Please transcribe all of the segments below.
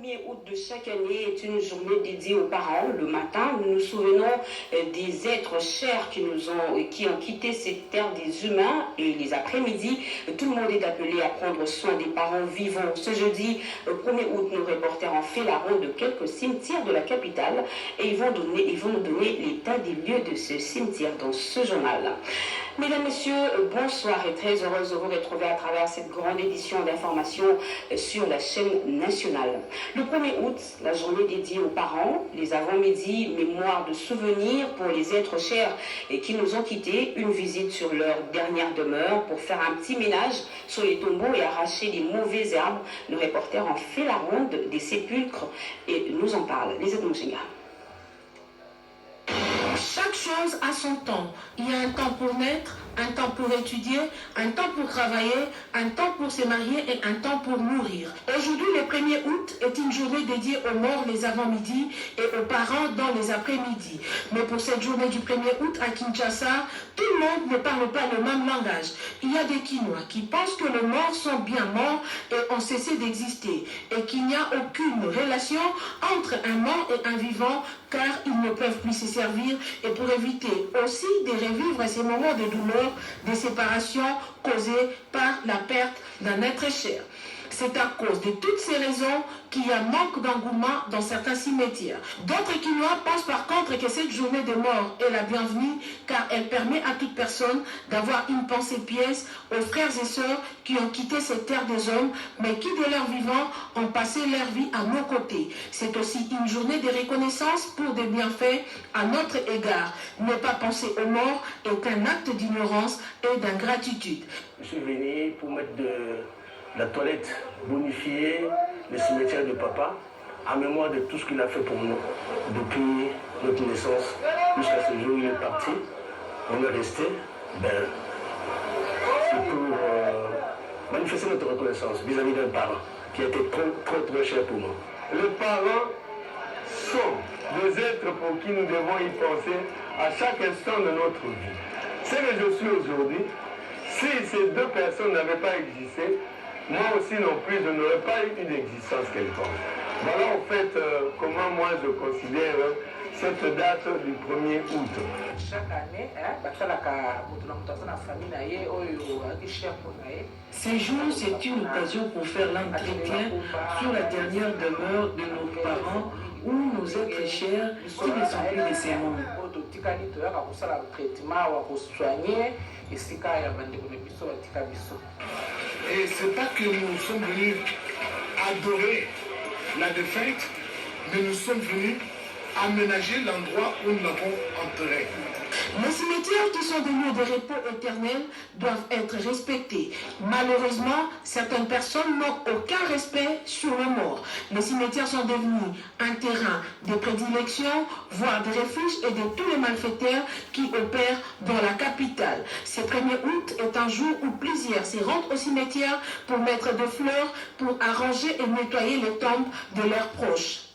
1er août de chaque année est une journée dédiée aux parents. Le matin, nous nous souvenons des êtres chers qui ont quitté cette terre des humains, et les après-midi, tout le monde est appelé à prendre soin des parents vivants. Ce jeudi, 1er août, nos reporters ont fait la ronde de quelques cimetières de la capitale et ils vont nous donner l'état des lieux de ce cimetière dans ce journal. Mesdames, Messieurs, bonsoir et très heureuse de vous retrouver à travers cette grande édition d'information sur la chaîne nationale. Le 1er août, la journée dédiée aux parents, les avant-midi, mémoire de souvenirs pour les êtres chers et qui nous ont quittés, une visite sur leur dernière demeure pour faire un petit ménage sur les tombeaux et arracher les mauvaises herbes. Nos reporters ont fait la ronde des sépulcres et nous en parlent. Les Edmondjinga. Chaque chose a son temps. Il y a un temps pour naître, un temps pour étudier, un temps pour travailler, un temps pour se marier et un temps pour mourir. Aujourd'hui, le 1er août est une journée dédiée aux morts les avant-midi et aux parents dans les après-midi. Mais pour cette journée du 1er août à Kinshasa, tout le monde ne parle pas le même langage. Il y a des Kinois qui pensent que les morts sont bien morts et ont cessé d'exister et qu'il n'y a aucune relation entre un mort et un vivant car ils ne peuvent plus se servir, et pour éviter aussi de revivre ces moments de douleur, de séparation causés par la perte d'un être cher. C'est à cause de toutes ces raisons qu'il y a manque d'engouement dans certains cimetières. D'autres Kinois pensent par contre que cette journée de mort est la bienvenue car elle permet à toute personne d'avoir une pensée pièce aux frères et sœurs qui ont quitté cette terre des hommes mais qui de leur vivant ont passé leur vie à nos côtés. C'est aussi une journée de reconnaissance pour des bienfaits à notre égard. Ne pas penser aux morts est un acte d'ignorance et d'ingratitude. Je suis venu pour mettre de la toilette bonifiée, le cimetière de papa, en mémoire de tout ce qu'il a fait pour nous depuis notre naissance jusqu'à ce jour où il est parti. On est resté, c'est pour manifester notre reconnaissance vis-à-vis d'un parent qui a été trop cher pour nous. Les parents sont des êtres pour qui nous devons y penser à chaque instant de notre vie. Ce que je suis aujourd'hui, si ces deux personnes n'avaient pas existé, moi aussi non plus, je n'aurais pas eu une existence quelconque. Voilà en fait comment moi je considère cette date du 1er août. Chaque année, Ces jours, c'est une occasion pour faire l'entretien sur la dernière demeure de nos parents ou nos êtres chers qui ne sont plus de ces mondes. Et c'est pas que nous sommes venus adorer la défunte, mais nous sommes venus aménager l'endroit où nous l'avons enterré. Les cimetières qui sont des lieux de repos éternel doivent être respectés. Malheureusement, certaines personnes n'ont aucun respect sur le mort. Les cimetières sont devenus un terrain de prédilection, voire de refuge et de tous les malfaiteurs qui opèrent dans la capitale. Ce 1er août est un jour où plusieurs se rendent au cimetière pour mettre des fleurs, pour arranger et nettoyer les tombes de leurs proches.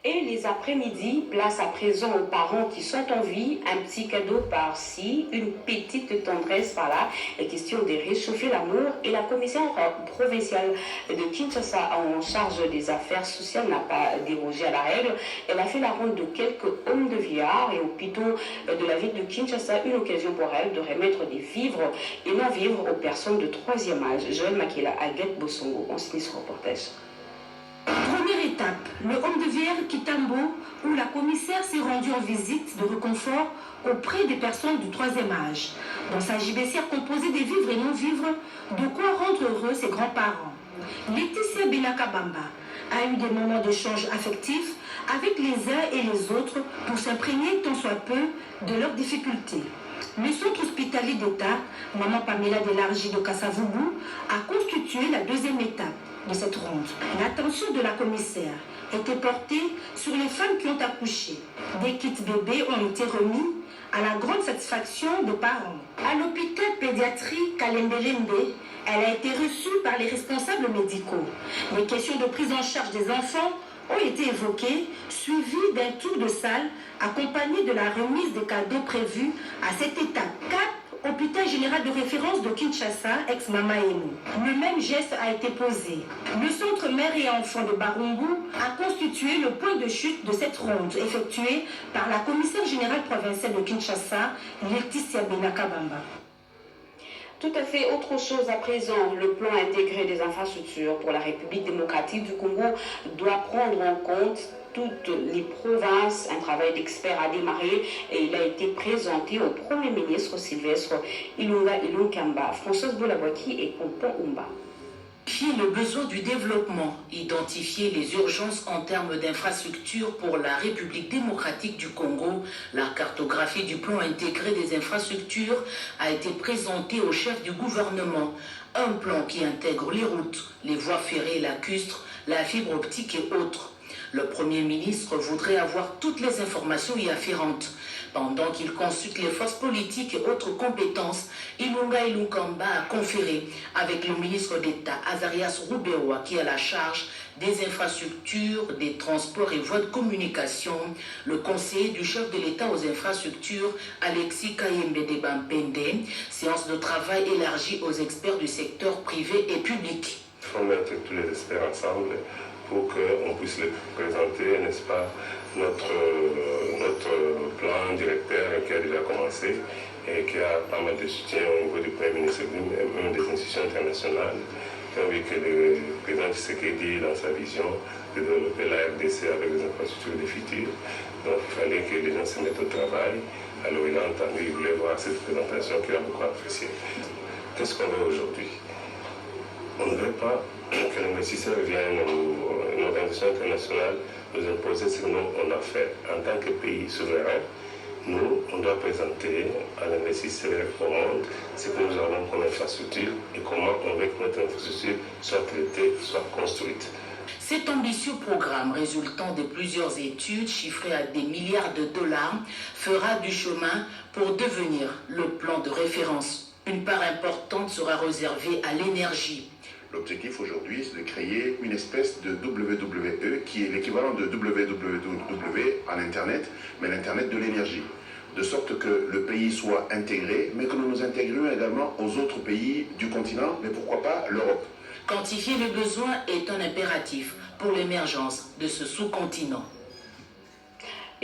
Et les après-midi, place à présent aux parents qui sont en vie, un petit cadeau par-ci, une petite tendresse par-là. Et question de réchauffer l'amour. Et la commissaire provinciale de Kinshasa en charge des affaires sociales n'a pas dérogé à la règle. Elle a fait la ronde de quelques hommes de vieillards et hôpitaux de la ville de Kinshasa, une occasion pour elle de remettre des vivres et non-vivres aux personnes de 3e âge. Joël Makela, Aguette Bossongo, on signe ce reportage. Première étape, le homme de vieillard Kitambo, où la commissaire s'est rendue en visite de réconfort auprès des personnes du 3e âge. Dans sa gibecière composée des vivres et non-vivres, de quoi rendre heureux ses grands-parents. Laetitia Benakabamba a eu des moments d'échange affectifs avec les uns et les autres pour s'imprégner tant soit peu de leurs difficultés. Le centre hospitalier d'État, Maman Pamela Delargie de Kassavubu, a constitué la 2e étape de cette ronde. L'attention de la commissaire était portée sur les femmes qui ont accouché. Des kits bébés ont été remis à la grande satisfaction des parents. À l'hôpital pédiatrique Kalembelembe, elle a été reçue par les responsables médicaux. Les questions de prise en charge des enfants ont été évoquées, suivies d'un tour de salle accompagné de la remise des cadeaux prévus à cette étape. Cap hôpital général de référence de Kinshasa, ex-Mama Emu. Le même geste a été posé. Le centre mère et enfants de Barumbu a constitué le point de chute de cette ronde effectuée par la commissaire générale provinciale de Kinshasa, Laetitia Benakabamba. Tout à fait autre chose à présent. Le plan intégré des infrastructures pour la République démocratique du Congo doit prendre en compte toutes les provinces. Un travail d'experts a démarré et il a été présenté au Premier ministre Sylvestre Ilunga Ilunkamba, Françoise Bolabwaki et Pompon Umba. Le besoin du développement, identifier les urgences en termes d'infrastructures pour la République démocratique du Congo. La cartographie du plan intégré des infrastructures a été présentée au chef du gouvernement. Un plan qui intègre les routes, les voies ferrées lacustres, la fibre optique et autres. Le Premier ministre voudrait avoir toutes les informations y afférentes. Pendant qu'il consulte les forces politiques et autres compétences, Ilunga Ilunkamba a conféré avec le ministre d'État Azarias Rubewa qui a la charge des infrastructures, des transports et voies de communication, le conseiller du chef de l'État aux infrastructures Alexis Kayembe Bampende, séance de travail élargie aux experts du secteur privé et public. Il faut mettre tous les experts ensemble pour qu'on puisse les présenter, n'est-ce pas, notre plan directeur qui a déjà commencé et qui a pas mal de soutien au niveau du Premier ministre et même des institutions internationales. Qui ont vu que le président Tshisekedi, dans sa vision, de développer la RDC avec des infrastructures du futur. Donc il fallait que les gens se mettent au travail. Alors il a entendu, il voulait voir cette présentation qu'il a beaucoup appréciée. Qu'est-ce qu'on veut aujourd'hui? On ne veut pas que l'investisseur vienne ou une organisation internationale nous imposer ce que nous on a fait. En tant que pays souverain, nous, on doit présenter à l'investisseur au monde ce que nous avons comme infrastructure et comment on veut que notre infrastructure soit traitée, soit construite. Cet ambitieux programme résultant de plusieurs études chiffrées à des milliards de dollars fera du chemin pour devenir le plan de référence. Une part importante sera réservée à l'énergie. L'objectif aujourd'hui, c'est de créer une espèce de WWE qui est l'équivalent de www en Internet, mais l'Internet de l'énergie. De sorte que le pays soit intégré, mais que nous nous intégrions également aux autres pays du continent, mais pourquoi pas l'Europe. Quantifier les besoins est un impératif pour l'émergence de ce sous-continent.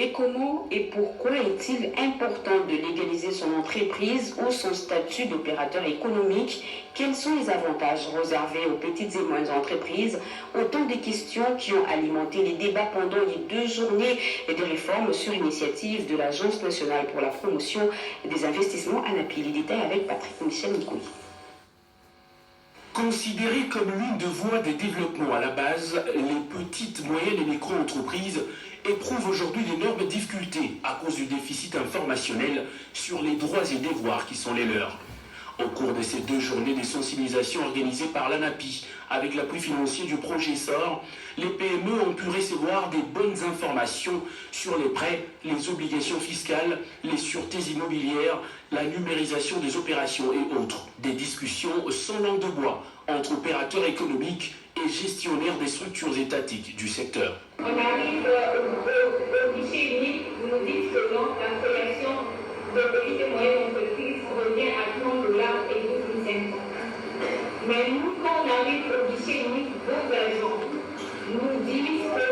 Et comment et pourquoi est-il important de légaliser son entreprise ou son statut d'opérateur économique? Quels sont les avantages réservés aux petites et moyennes entreprises? Autant de questions qui ont alimenté les débats pendant les 2 journées de réforme sur initiative de l'Agence nationale pour la promotion des investissements ANAPI. Les détails avec Patrick Michel Nikoui. Considérées comme l'une des voies de développement à la base, les petites, moyennes et micro-entreprises éprouvent aujourd'hui d'énormes difficultés à cause du déficit informationnel sur les droits et devoirs qui sont les leurs. Au cours de ces 2 journées de sensibilisation organisées par l'ANAPI avec l'appui financier du projet SOR, les PME ont pu recevoir des bonnes informations sur les prêts, les obligations fiscales, les sûretés immobilières, la numérisation des opérations et autres. Des discussions sans langue de bois entre opérateurs économiques et gestionnaires des structures étatiques du secteur. On arrive au guichet unique, vous nous dites que la création de petites et moyennes entreprises revient à $30 et 12 500. Mais nous, quand on arrive au guichet unique, vos agents nous disent que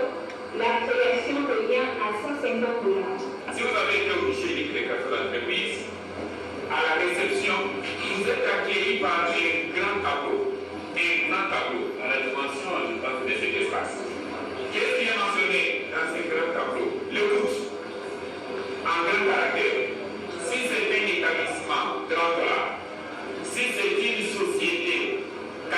la création revient à $150. Si vous avez été au guichet unique des cartes d'entreprise, à la réception, vous êtes accueillis par un grand tableau. Un grand tableau à la dimension, je pense, de cet espace. Qu'est-ce qui est mentionné dans ce grand tableau? Le coût, en grand caractère. Si c'est un établissement, $30. Si c'est une société, $80,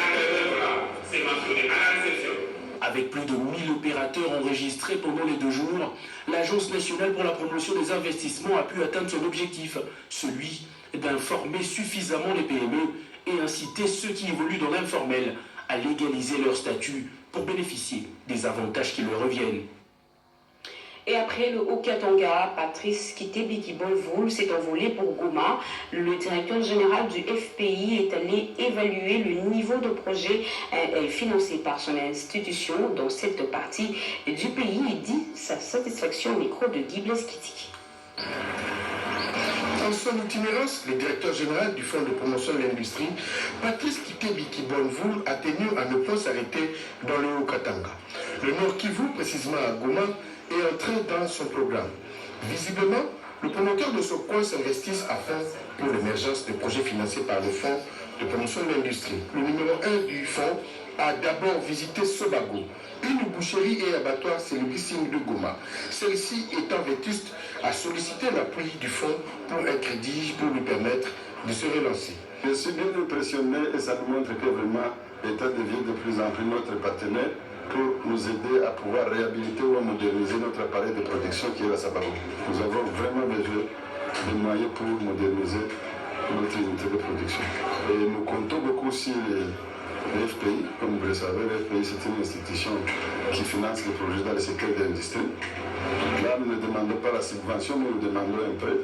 c'est mentionné à la réception. Avec plus de 1000 opérateurs enregistrés pendant les 2 jours, l'Agence nationale pour la promotion des investissements a pu atteindre son objectif, celui d'informer suffisamment les PME et inciter ceux qui évoluent dans l'informel à légaliser leur statut pour bénéficier des avantages qui leur reviennent. Et après le Haut-Katanga, Patrice Kitebikibolvoul s'est envolé pour Goma. Le directeur général du FPI est allé évaluer le niveau de projet financé par son institution dans cette partie du pays et dit sa satisfaction au micro de Guy Blaise Kitty. Dans son itinérance, le directeur général du Fonds de promotion de l'industrie, Patrice Kitebi Bonvoul, a tenu à ne pas s'arrêter dans le Haut-Katanga. Le Nord Kivu, précisément à Goma, est entré dans son programme. Visiblement, le promoteur de ce coin s'investit à fond pour l'émergence des projets financés par le Fonds de promotion de l'industrie. Le numéro 1 du fonds a d'abord visité Sobago, une boucherie et abattoir célébrissime de Goma. Celle-ci étant vétuste, a sollicité l'appui du fonds pour un crédit pour lui permettre de se relancer. Je suis bien impressionné et ça nous montre que vraiment l'État devient de plus en plus notre partenaire pour nous aider à pouvoir réhabiliter ou à moderniser notre appareil de production qui est la Sabago. Nous avons vraiment besoin de moyens pour moderniser notre unité de production. Et nous comptons beaucoup sur le FPI. Comme vous le savez, le FPI c'est une institution qui finance les projets dans le secteur de l'industrie. Là, nous ne demandons pas la subvention, mais nous demandons un prêt,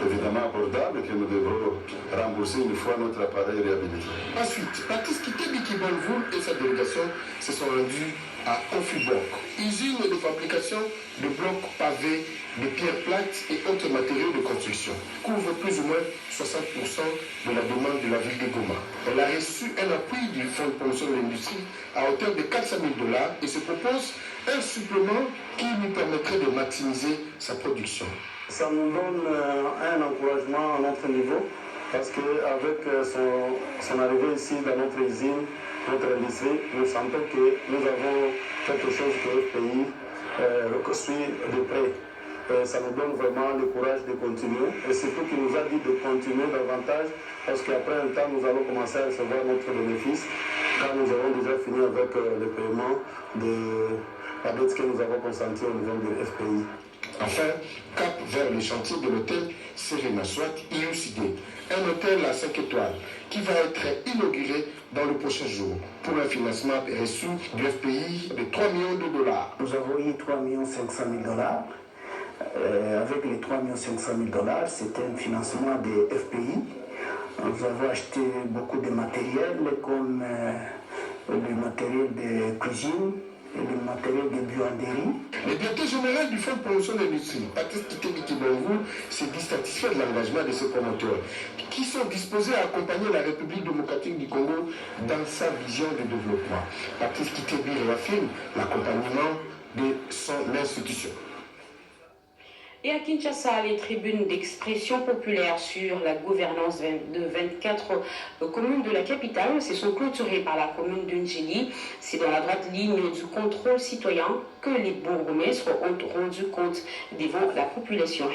évidemment abordable, que nous devrons rembourser une fois notre appareil réhabilité. Ensuite, Patrice Kitebi Bonvoul et sa délégation se sont rendus à Confibok, usine de fabrication de blocs pavés, de pierres plates et autres matériaux de construction. Couvre plus ou moins 60% de la demande de la ville de Goma. Elle a reçu un appui du Fonds de promotion de l'industrie à hauteur de 400 000 $ et se propose un supplément qui lui permettrait de maximiser sa production. Ça nous donne un encouragement à notre niveau parce qu'avec son arrivée ici dans notre usine, notre industrie, nous sentons que nous avons quelque chose que le pays suit de près. Ça nous donne vraiment le courage de continuer et surtout qu'il nous a dit de continuer davantage parce qu'après un temps nous allons commencer à recevoir notre bénéfice quand nous avons déjà fini avec le paiement de la dette que nous avons consentie au niveau du FPI. Enfin, cap vers le chantier de l'hôtel Serena Swat IUCD, un hôtel à 5 étoiles qui va être inauguré dans le prochain jour pour un financement reçu du FPI de 3 millions de $. Nous avons eu 3 500 000 $. Avec les 3 500 000 $, c'était un financement des FPI. Nous avons acheté beaucoup de matériel comme le matériel de cuisine et le matériel de buanderie. Le directeur général du Fonds de promotion de l'industrie, Patrice Kitebi Bonvoul, s'est dit satisfait de l'engagement de ses promoteurs qui sont disposés à accompagner la République démocratique du Congo dans sa vision de développement. Patrice Kitebi réaffirme l'accompagnement de son institution. Et à Kinshasa, les tribunes d'expression populaire sur la gouvernance de 24 communes de la capitale se sont clôturées par la commune de Ndjili. C'est dans la droite ligne du contrôle citoyen que les bourgmestres ont rendu compte devant la population.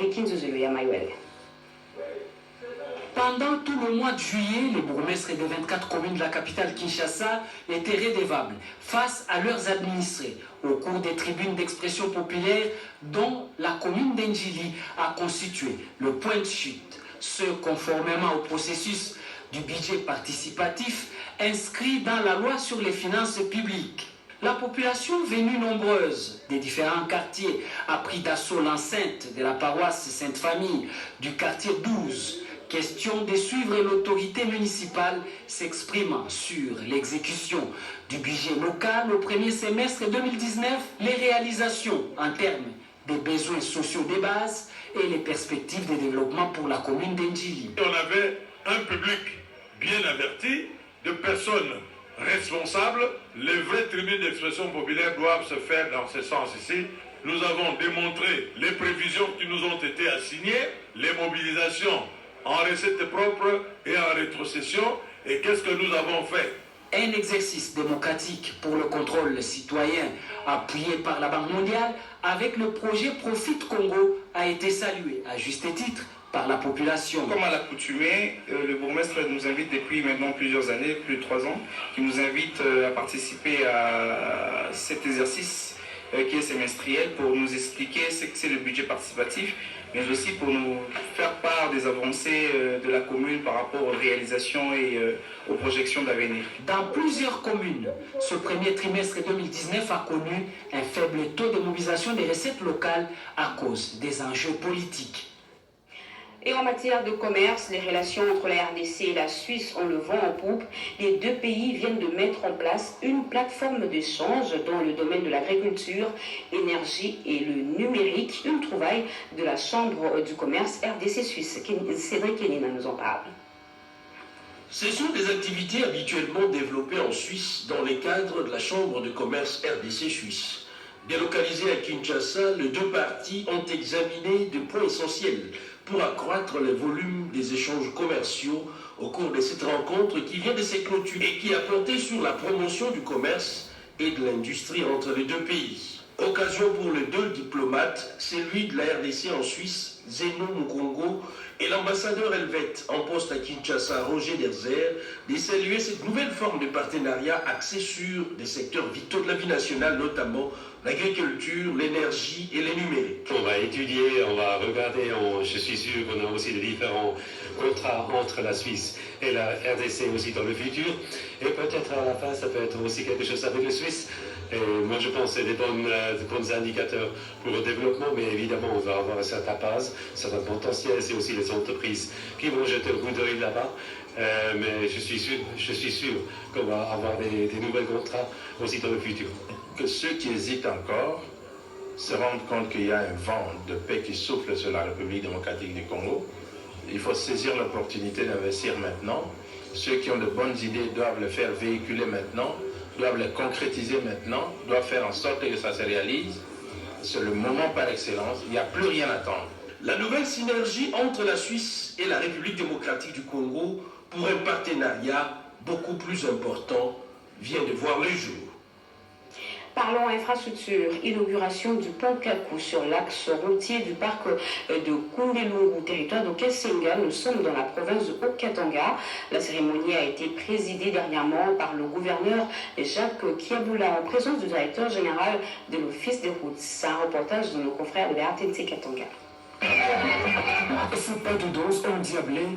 Pendant tout le mois de juillet, les bourgmestres des 24 communes de la capitale Kinshasa étaient redevables face à leurs administrés au cours des tribunes d'expression populaire dont la commune d'Ndjili a constitué le point de chute, ce conformément au processus du budget participatif inscrit dans la loi sur les finances publiques. La population venue nombreuse des différents quartiers a pris d'assaut l'enceinte de la paroisse Sainte-Famille du quartier 12. Question de suivre l'autorité municipale s'exprimant sur l'exécution du budget local au premier semestre 2019, les réalisations en termes des besoins sociaux de base et les perspectives de développement pour la commune d'Ndjili. On avait un public bien averti, de personnes responsables. Les vraies tribunes d'expression populaire doivent se faire dans ce sens ici. Nous avons démontré les prévisions qui nous ont été assignées, les mobilisations en recettes propres et en rétrocession. Et qu'est-ce que nous avons fait? Un exercice démocratique pour le contrôle citoyen appuyé par la Banque mondiale avec le projet Profit Congo a été salué à juste titre par la population. Comme à l'accoutumée, le bourgmestre nous invite depuis maintenant plusieurs années, plus de 3 ans, qui nous invite à participer à cet exercice qui est semestriel pour nous expliquer ce que c'est le budget participatif, mais aussi pour nous faire part des avancées de la commune par rapport aux réalisations et aux projections d'avenir. Dans plusieurs communes, ce premier trimestre 2019 a connu un faible taux de mobilisation des recettes locales à cause des enjeux politiques. Et en matière de commerce, les relations entre la RDC et la Suisse ont le vent en poupe. Les deux pays viennent de mettre en place une plateforme d'échange dans le domaine de l'agriculture, énergie et le numérique. Une trouvaille de la Chambre du commerce RDC Suisse. Cédric Kenina nous en parle. Ce sont des activités habituellement développées en Suisse dans les cadres de la Chambre de commerce RDC Suisse. Délocalisés à Kinshasa, les deux parties ont examiné des points essentiels pour accroître le volume des échanges commerciaux au cours de cette rencontre qui vient de se clôturer et qui a porté sur la promotion du commerce et de l'industrie entre les deux pays. Occasion pour les deux diplomates, celui de la RDC en Suisse, Zeno Mukongo, et l'ambassadeur helvète en poste à Kinshasa, Roger Derzer, de saluer cette nouvelle forme de partenariat axée sur des secteurs vitaux de la vie nationale, notamment l'agriculture, l'énergie et le numérique. On va étudier, on va regarder, je suis sûr qu'on a aussi des différents contrats entre la Suisse et la RDC aussi dans le futur. Et peut-être à la fin, ça peut être aussi quelque chose avec la Suisse. Et moi, je pense que c'est des bons indicateurs pour le développement, mais évidemment, on va avoir un certain base, un certain potentiel. C'est aussi les entreprises qui vont jeter le coup d'œil là-bas. Mais je suis sûr qu'on va avoir des nouveaux contrats aussi dans le futur. Que ceux qui hésitent encore se rendent compte qu'il y a un vent de paix qui souffle sur la République démocratique du Congo. Il faut saisir l'opportunité d'investir maintenant. Ceux qui ont de bonnes idées doivent le faire véhiculer maintenant, doivent les concrétiser maintenant, doivent faire en sorte que ça se réalise. C'est le moment par excellence, il n'y a plus rien à attendre. La nouvelle synergie entre la Suisse et la République démocratique du Congo pour un partenariat beaucoup plus important vient de voir le jour. Parlons infrastructure, inauguration du pont Kakou sur l'axe routier du parc de Koundelungu, territoire de Kessenga. Nous sommes dans la province de Haut-Katanga. La cérémonie a été présidée dernièrement par le gouverneur Jacques Kiaboula en présence du directeur général de l'Office des routes. C'est un reportage de nos confrères de la RTNC Katanga. Ce pas de danse endiablé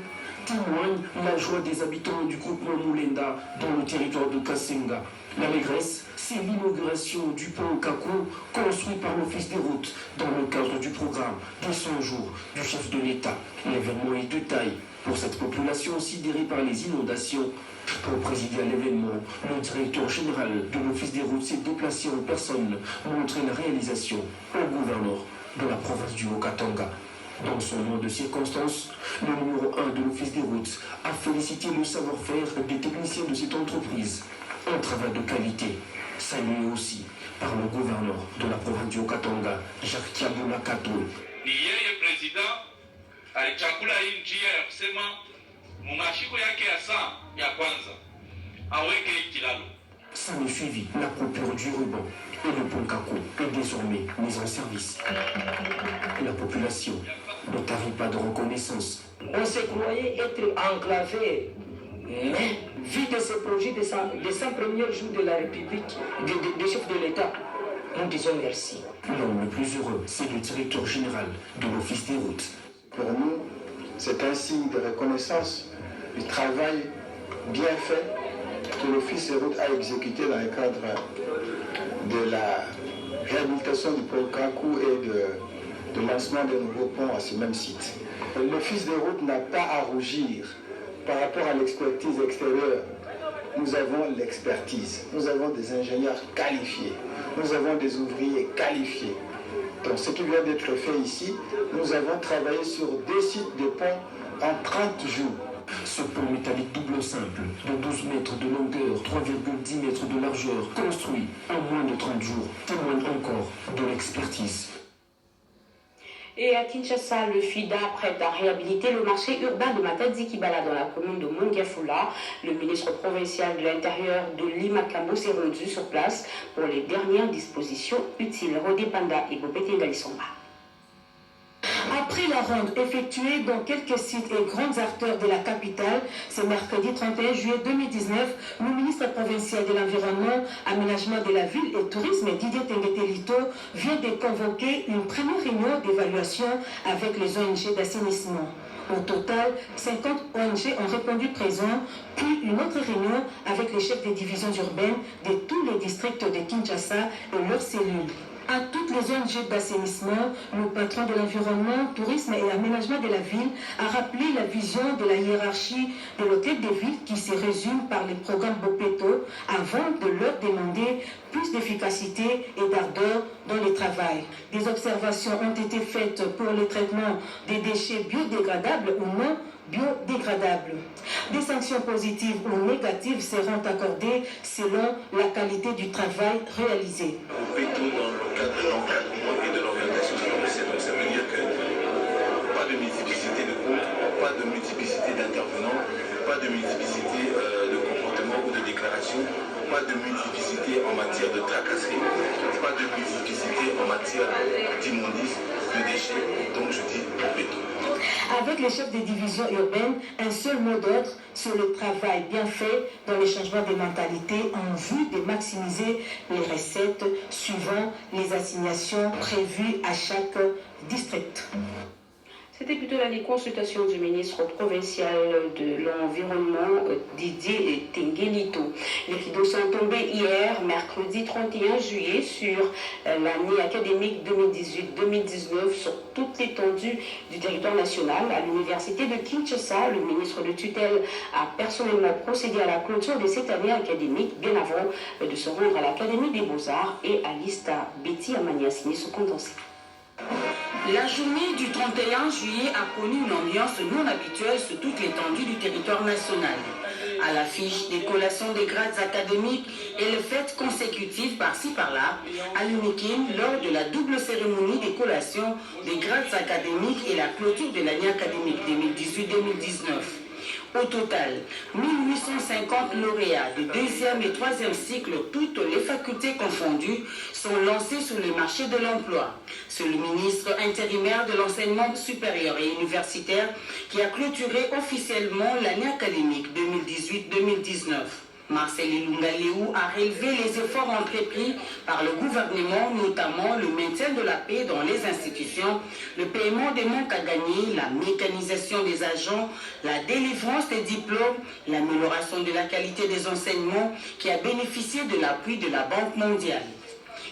témoigne la joie des habitants du groupement Moulenda dans le territoire de Kassenga. L'allégresse, c'est l'inauguration du pont Kakou construit par l'Office des routes dans le cadre du programme de 100 jours du chef de l'État. L'événement est de taille pour cette population sidérée par les inondations. Pour présider à l'événement, le directeur général de l'Office des routes s'est déplacé en personne montrer la réalisation au gouverneur de la province du Haut-Katanga. Dans son nom de circonstance, le numéro 1 de l'Office des routes a félicité le savoir-faire des techniciens de cette entreprise. Un travail de qualité, salué aussi par le gouverneur de la province du Haut-Katanga, Jacques Kiaboula Kato. Ni yeye president alichagula hii njia ya kusema mumashiko yake ya kwanza aweke kilalo. Ça me suivi la coupure du ruban et le pont Kakou est désormais mis en service. La population ne tarit pas de reconnaissance. On se croyait être enclavé. Mais, vu de ce projet des 100 premiers jours de la République, des chefs de l'État, nous disons merci. L'homme le plus heureux, c'est le directeur général de l'Office des routes. Pour nous, c'est un signe de reconnaissance du travail bien fait que l'Office des routes a exécuté dans le cadre de la réhabilitation du pont Kakou et de lancement de nouveaux ponts à ce même site. L'Office des routes n'a pas à rougir par rapport à l'expertise extérieure. Nous avons l'expertise, nous avons des ingénieurs qualifiés, nous avons des ouvriers qualifiés. Donc ce qui vient d'être fait ici, nous avons travaillé sur 2 sites de ponts en 30 jours. Ce pont métallique double simple de 12 mètres de longueur, 3,10 mètres de largeur, construit en moins de 30 jours, témoigne encore de l'expertise. Et à Kinshasa, le FIDA prête à réhabiliter le marché urbain de Matadi-Kibala dans la commune de Mongafula. Le ministre provincial de l'Intérieur de Limakambo s'est rendu sur place pour les dernières dispositions utiles. Rodé Panda et Bobete Ngalisomba. Après la ronde effectuée dans quelques sites et grandes artères de la capitale, ce mercredi 31 juillet 2019, le ministre provincial de l'Environnement, Aménagement de la Ville et Tourisme, Didier Tengetelito, vient de convoquer une première réunion d'évaluation avec les ONG d'assainissement. Au total, 50 ONG ont répondu présent, puis une autre réunion avec les chefs des divisions urbaines de tous les districts de Kinshasa et leurs cellules. à toutes les ONG d'assainissement, le patron de l'environnement, tourisme et aménagement de la ville a rappelé la vision de la hiérarchie de l'hôtel de ville qui se résume par les programmes Bopeto avant de leur demander plus d'efficacité et d'ardeur dans le travail. Des observations ont été faites pour le traitement des déchets biodégradables ou non biodégradables. Des sanctions positives ou négatives seront accordées selon la qualité du travail réalisé. Bopeto dans le cadre de l'encadrement et de l'organisation de donc ça veut dire que pas de multiplicité de comptes, pas de multiplicité d'intervenants, pas de multiplicité de comportements ou de déclarations, pas de multiplicité en matière de tracasserie, pas de multiplicité en matière d'immondices, de déchets, donc je dis Bopeto. Avec les chefs des divisions urbaines, un seul mot d'ordre sur le travail bien fait dans le changement des mentalités en vue de maximiser les recettes suivant les assignations prévues à chaque district. C'était plutôt la consultation du ministre provincial de l'Environnement, Didier Tengelito. Les rideaux sont tombés hier, mercredi 31 juillet, sur l'année académique 2018-2019 sur toute l'étendue du territoire national. À l'université de Kinshasa, le ministre de tutelle a personnellement procédé à la clôture de cette année académique, bien avant de se rendre à l'Académie des Beaux-Arts et à l'ISTA. Betty Amania signé ce condensé. La journée du 31 juillet a connu une ambiance non habituelle sur toute l'étendue du territoire national. À l'affiche des collations des grades académiques et les fêtes consécutives par-ci par-là, à l'UNIKIN lors de la double cérémonie des collations des grades académiques et la clôture de l'année académique 2018-2019. Au total, 1850 lauréats de 2e et 3e cycle, toutes les facultés confondues, sont lancés sur le marché de l'emploi. C'est le ministre intérimaire de l'enseignement supérieur et universitaire qui a clôturé officiellement l'année académique 2018-2019. Marcel Ilunga-Léou a relevé les efforts entrepris par le gouvernement, notamment le maintien de la paix dans les institutions, le paiement des manques à gagner, la mécanisation des agents, la délivrance des diplômes, l'amélioration de la qualité des enseignements qui a bénéficié de l'appui de la Banque mondiale.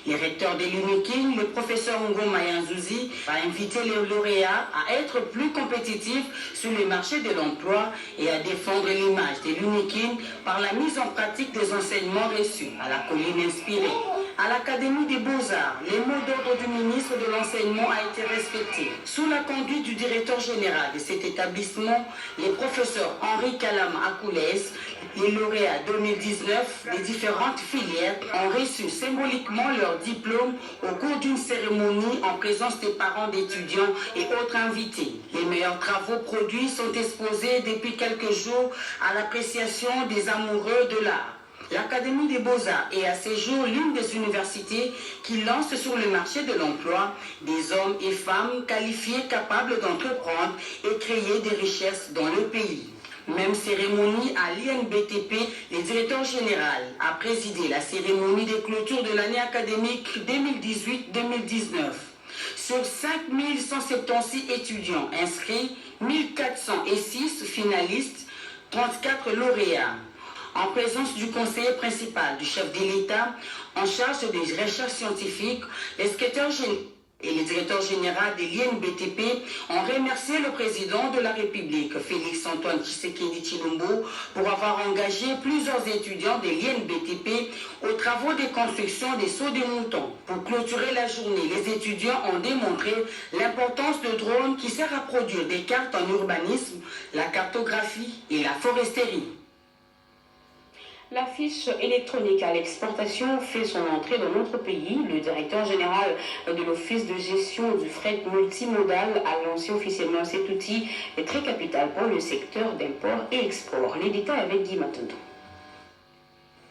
Les recteurs de l'UNIKIN, le professeur Ngoma Yanzouzi, a invité les lauréats à être plus compétitifs sur le marché de l'emploi et à défendre l'image de l'UNIKIN par la mise en pratique des enseignements reçus à la colline inspirée. À l'Académie des Beaux-Arts, les mots d'ordre du ministre de l'Enseignement a été respecté. Sous la conduite du directeur général de cet établissement, les professeurs Henri Kalam Akoulès, les lauréats 2019 des différentes filières ont reçu symboliquement leur diplôme au cours d'une cérémonie en présence des parents d'étudiants et autres invités. Les meilleurs travaux produits sont exposés depuis quelques jours à l'appréciation des amoureux de l'art. L'Académie des Beaux-Arts est à ce jour l'une des universités qui lance sur le marché de l'emploi des hommes et femmes qualifiés capables d'entreprendre et créer des richesses dans le pays. Même cérémonie à l'INBTP, le directeur général a présidé la cérémonie de clôture de l'année académique 2018-2019. Sur 5176 étudiants inscrits, 1406 finalistes, 34 lauréats. En présence du conseiller principal du chef de l'État en charge des recherches scientifiques, les secrétaires généraux et le directeur général de l'INBTP ont remercié le président de la République, Félix-Antoine Tshisekedi Tshilombo, pour avoir engagé plusieurs étudiants de l'INBTP aux travaux de construction des sauts de moutons. Pour clôturer la journée, les étudiants ont démontré l'importance de drones qui sert à produire des cartes en urbanisme, la cartographie et la foresterie. La fiche électronique à l'exportation fait son entrée dans notre pays. Le directeur général de l'Office de gestion du fret multimodal a lancé officiellement cet outil très capital pour le secteur d'import et export. Les détails avec Guy Matondo.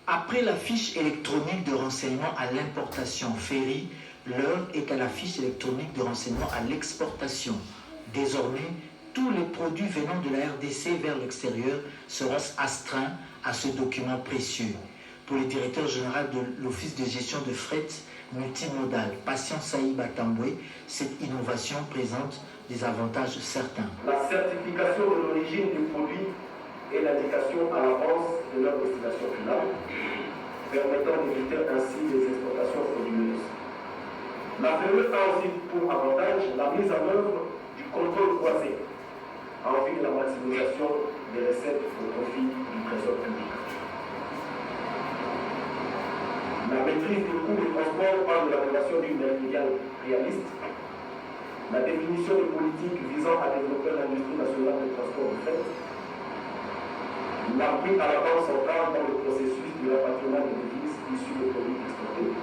Après la fiche électronique de renseignement à l'importation Ferry, l'heure est à la fiche électronique de renseignement à l'exportation. Désormais, tous les produits venant de la RDC vers l'extérieur seront astreints à ce document précieux. Pour le directeur général de l'Office de gestion de fret multimodal, Patient Saïba Tamboué, cette innovation présente des avantages certains. La certification de l'origine du produit et l'indication à l'avance de leur destination finale, permettant d'éviter ainsi les exportations frauduleuses. La FME a aussi pour avantage la mise en œuvre du contrôle croisé en vue de la maximisation des recettes au profit du trésor public. La maîtrise des coûts des transports par l'élaboration d'une aide médiane réaliste, la définition des politiques visant à développer l'industrie nationale de transport de fret, l'appui à la Banque centrale dans le processus de rapatriement des devises issues des produits exportés,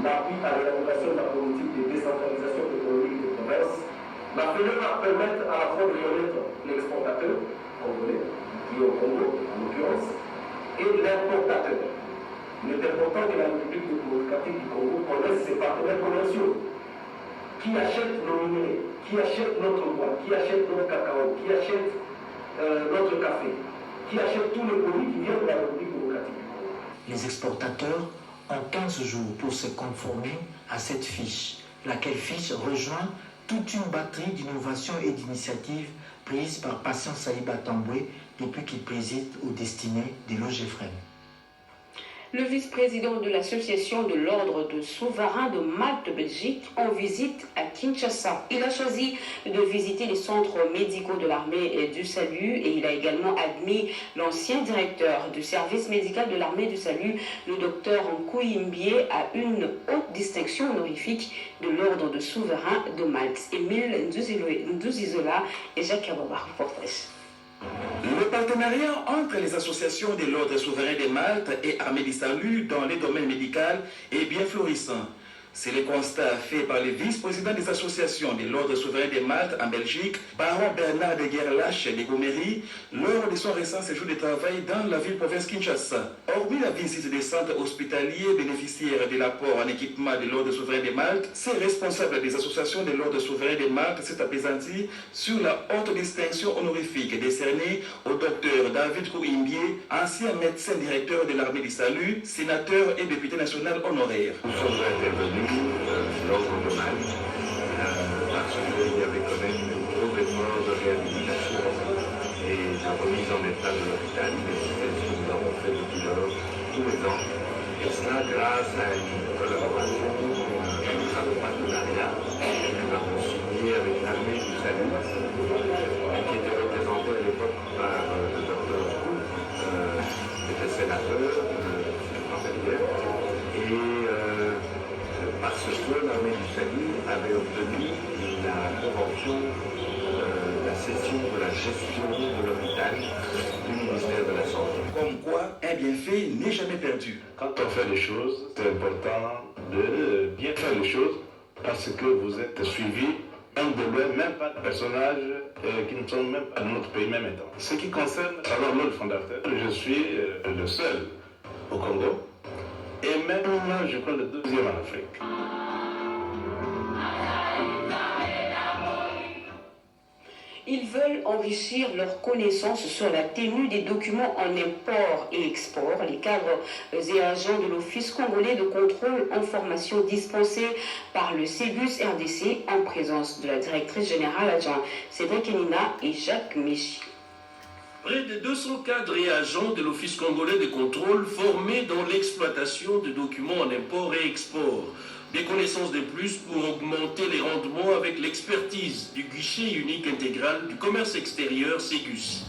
l'appui à l'élaboration de la politique de décentralisation économique des provinces, la FME va permettre à la fois de connaître l'exportateur congolais, qui est au Congo en l'occurrence, et l'importateur. Il est important que la République démocratique du Congo connaisse ses partenaires commerciaux qui achètent nos minerais, qui achètent notre bois, qui achètent notre cacao, qui achètent notre café, qui achètent tous les produits qui viennent de la République démocratique du Congo. Les exportateurs ont 15 jours pour se conformer à cette fiche, laquelle fiche rejoint toute une batterie d'innovations et d'initiatives prises par Patient Saïba Tamboué depuis qu'il préside aux destinées des Logefrem. Le vice-président de l'association de l'ordre de souverains de Malte Belgique en visite à Kinshasa. Il a choisi de visiter les centres médicaux de l'armée du salut et il a également admis l'ancien directeur du service médical de l'armée du salut, le docteur Nkouimbie, à une haute distinction honorifique de l'ordre de souverains de Malte. Émile Ndouzizola et Jacques Abobar, reportage. Le partenariat entre les associations de l'Ordre souverain de Malte et Armée du Salut dans les domaines médicaux est bien florissant. C'est le constat fait par le vice-président des associations de l'Ordre souverain de Malte en Belgique, Baron Bernard de Guerlache de Gomery, lors de son récent séjour de travail dans la ville-province Kinshasa. Hormis la visite des centres hospitaliers bénéficiaires de l'apport en équipement de l'Ordre souverain de Malte, ces responsables des associations de l'Ordre souverain de Malte s'est apaisanti sur la haute distinction honorifique décernée au docteur David Nkouimbie, ancien médecin directeur de l'Armée du Salut, sénateur et député national honoraire. Nous sommes intervenus l'ordre de Malte parce qu'il y avait quand même une trop effort de réhabilitation et de remise en état de l'hôpital, ce que nous avons fait depuis lors tous les ans, et cela grâce à une collaboration, un partenariat que nous avons signé avec l'Armée du Salut, qui était représenté à l'époque par le docteur Kou, qui était sénateur, parce que l'armée du salut avait obtenu la convention, la cession de la gestion de l'hôpital du ministère de la Santé. Comme quoi, un bienfait n'est jamais perdu. Quand on fait les choses, c'est important de bien faire les choses parce que vous êtes suivi même de loin, même pas de personnages qui ne sont même pas de notre pays, même étant. Ce qui concerne alors le fondateur, je suis le seul au Congo. Et même, je crois, le deuxième en Afrique. Ils veulent enrichir leurs connaissances sur la tenue des documents en import et export. Les cadres et agents de l'Office congolais de contrôle en formation dispensés par le CEBUS RDC en présence de la directrice générale adjointe Cédric Enina et Jacques Méchi. Près de 200 cadres et agents de l'Office congolais de contrôle formés dans l'exploitation de documents en import et export. Des connaissances de plus pour augmenter les rendements avec l'expertise du guichet unique intégral du commerce extérieur CEGUS.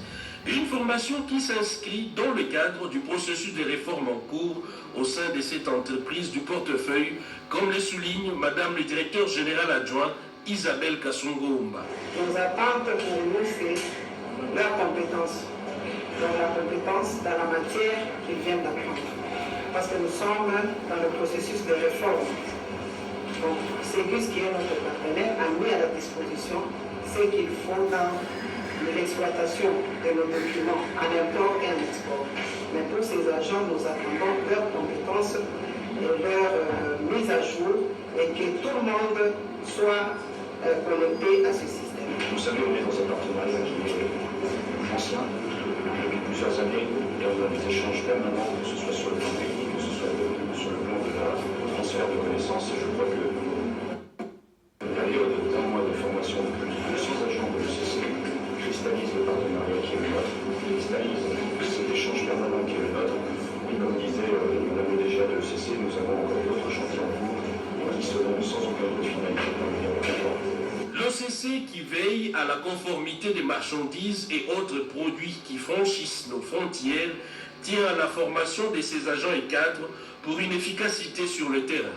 Une formation qui s'inscrit dans le cadre du processus de réforme en cours au sein de cette entreprise du portefeuille, comme le souligne Madame le directeur général adjoint Isabelle Kassongo-Omba. Nos attentes pour nous, c'est leur compétence, donc la compétence dans la matière qu'ils viennent d'apprendre. Parce que nous sommes dans le processus de réforme. Donc, CEGUS, qui est notre partenaire, a mis à la disposition ce qu'il faut dans l'exploitation de nos documents en import et en export. Mais pour ces agents, nous attendons leurs compétences et leur mise à jour et que tout le monde soit connecté à ce système. Vous savez, on est dans un partenariat qui est ancien. Depuis plusieurs années, il y a des échanges permanents, que ce soit sur le plan technique, que ce soit sur le plan de la transfert de connaissances. Et je crois que une période d'un mois de formation de plus de 200 agents de l'ECC cristallise le partenariat qui est le nôtre, cristallise cet échange permanent qui est le nôtre. Et comme disait Madame le DGA de l'ECC, nous avons encore d'autres chantiers en cours qui sans aucun doute finalité pour le dialogue. L'OCC qui veille à la conformité des marchandises et autres produits qui franchissent nos frontières tient à la formation de ses agents et cadres pour une efficacité sur le terrain.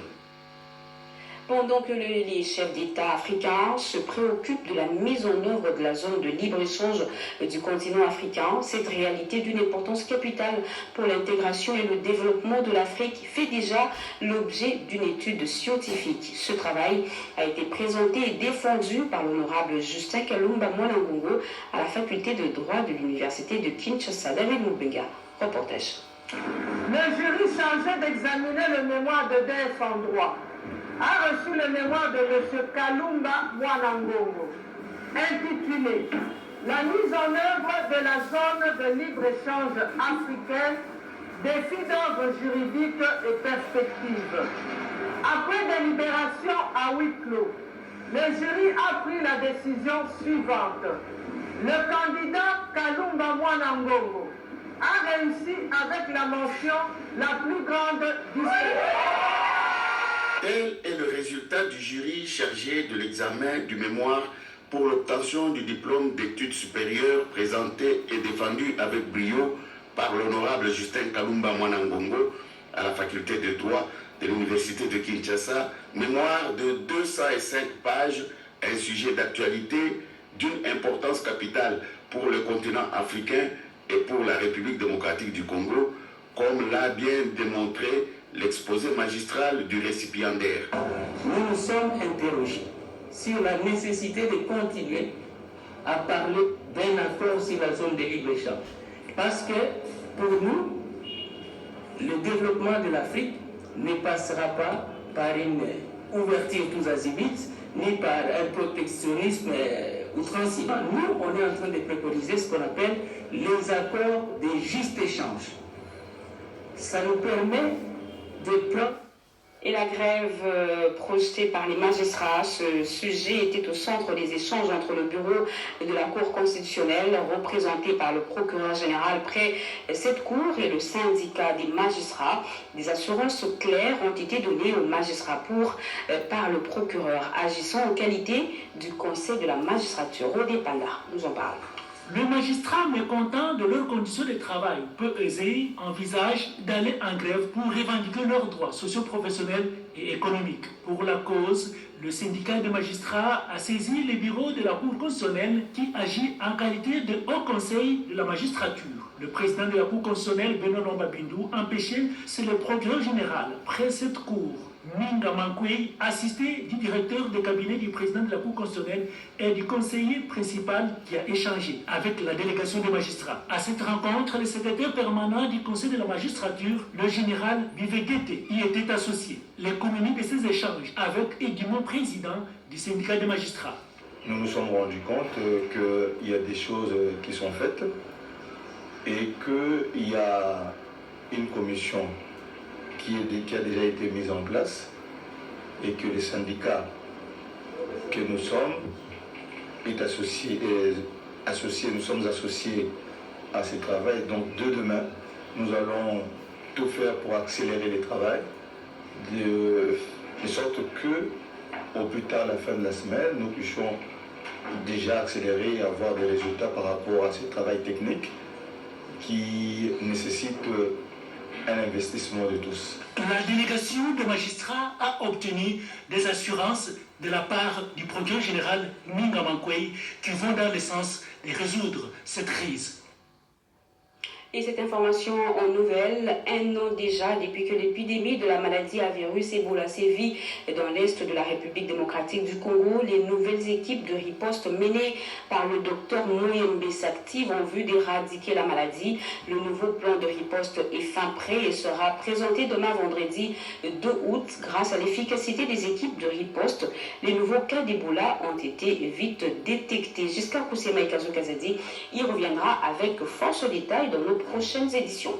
Pendant que les chefs d'État africains se préoccupent de la mise en œuvre de la zone de libre-échange du continent africain, cette réalité d'une importance capitale pour l'intégration et le développement de l'Afrique fait déjà l'objet d'une étude scientifique. Ce travail a été présenté et défendu par l'honorable Justin Kalumba Mwanangongo à la faculté de droit de l'université de Kinshasa. David Moubenga, reportage. Le jury chargé d'examiner le mémoire de DF en droit a reçu le mémoire de M. Kalumba Mwanangongo, intitulé « La mise en œuvre de la zone de libre-échange africaine, défis d'ordre juridique et perspectives ». Après délibération à huis clos, le jury a pris la décision suivante. Le candidat Kalumba Mwanangongo a réussi avec la mention la plus grande distinction. Tel est le résultat du jury chargé de l'examen du mémoire pour l'obtention du diplôme d'études supérieures présenté et défendu avec brio par l'honorable Justin Kalumba Mwanangongo à la faculté de droit de l'université de Kinshasa, mémoire de 205 pages, un sujet d'actualité d'une importance capitale pour le continent africain et pour la République démocratique du Congo, comme l'a bien démontré l'exposé magistral du récipiendaire. Nous nous sommes interrogés sur la nécessité de continuer à parler d'un accord sur la zone de libre-échange. Parce que pour nous, le développement de l'Afrique ne passera pas par une ouverture tous azimuts, ni par un protectionnisme outrancier. Nous, on est en train de préconiser ce qu'on appelle les accords de juste échange. Ça nous permet de plan. Et la grève projetée par les magistrats, ce sujet était au centre des échanges entre le bureau de la Cour constitutionnelle, représenté par le procureur général près cette cour, et le syndicat des magistrats. Des assurances claires ont été données aux magistrats par le procureur, agissant en qualité du Conseil de la magistrature. Rodé Panda nous en parle. Le magistrat mécontent de leurs conditions de travail peu aisées envisage d'aller en grève pour revendiquer leurs droits socio-professionnels et économiques. Pour la cause, le syndicat des magistrats a saisi le bureau de la Cour constitutionnelle qui agit en qualité de haut conseil de la magistrature. Le président de la Cour constitutionnelle, Benoît Lombabindou, empêché, c'est le procureur général, près cette cour. Minga Mankwei, assisté du directeur de cabinet du président de la Cour constitutionnelle et du conseiller principal qui a échangé avec la délégation des magistrats. À cette rencontre, le secrétaire permanent du Conseil de la magistrature, le général Bivegete, y était associé. Les communique de ces échanges avec Edimon, président du syndicat des magistrats. Nous nous sommes rendus compte qu'il y a des choses qui sont faites et qu'il y a une commission qui a déjà été mise en place et que les syndicats que nous sommes nous sommes associés à ce travail. Donc de demain, nous allons tout faire pour accélérer le travail, de sorte que, au plus tard la fin de la semaine, nous puissions déjà accélérer et avoir des résultats par rapport à ce travail technique qui nécessite un investissement de tous. La délégation des magistrats a obtenu des assurances de la part du procureur général Minga Mankwei qui vont dans le sens de résoudre cette crise. Et cette information en nouvelle, un an déjà depuis que l'épidémie de la maladie à virus Ebola sévit dans l'est de la République démocratique du Congo, les nouvelles équipes de riposte menées par le docteur Mouyembe s'activent en vue d'éradiquer la maladie. Le nouveau plan de riposte est fin prêt et sera présenté demain vendredi 2 août. Grâce à l'efficacité des équipes de riposte, les nouveaux cas d'Ebola ont été vite détectés. Jusqu'à Koussema Ikazo Kazadi, il reviendra avec force détails dans nos prochaines éditions.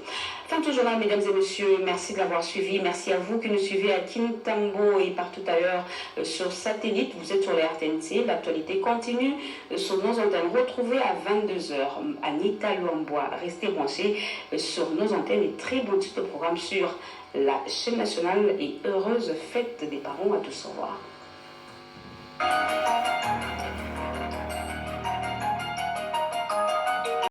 Fin de ce journal, mesdames et messieurs, merci de l'avoir suivi. Merci à vous qui nous suivez à Kintambo et partout ailleurs sur satellite. Vous êtes sur les RTNC. L'actualité continue sur nos antennes. Retrouvez à 22h Anita Luambois. Restez branchés sur nos antennes et très bon titre de programme sur la chaîne nationale et heureuse fête des parents à tous. Au revoir.